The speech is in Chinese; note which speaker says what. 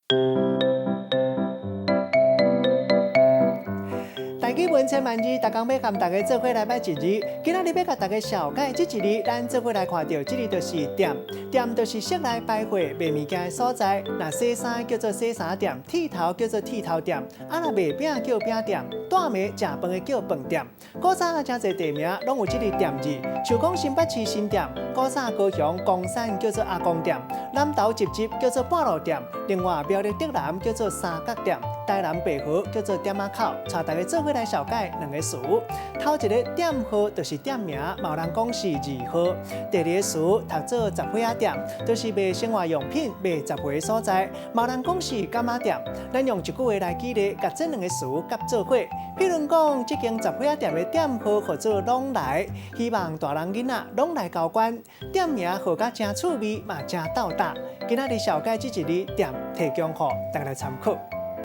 Speaker 1: 大家文千万字，大家要和大家做伙来拜一日。今仔日要甲大家小解这一日，咱做伙来看到，这里就是店。店就是室内百货卖物件的所在。那洗衫叫做洗衫店，剃头叫做剃头店，啊那卖饼叫饼店，带糜食饭的叫饭店。古早真侪地名拢有这个店字，像讲新北市新店，古早高雄公山叫做阿公店，南投集集叫做半路店，另外苗栗竹南叫做三角店，台南北河叫做店仔口。带大家做伙来小解两个词。头一个店号就是店名，有人讲是字号。第二个词读做杂货仔店，就是卖生活用品、卖杂货的所在。有人讲是柑仔店。咱用一句话来举例，甲这两个词夹做伙。譬如讲，这间杂货仔店的店号叫做拢来，希望大人囡仔拢来交关。店名号甲真趣味，嘛真斗搭。今仔日小解这一日店提供给大家来参考。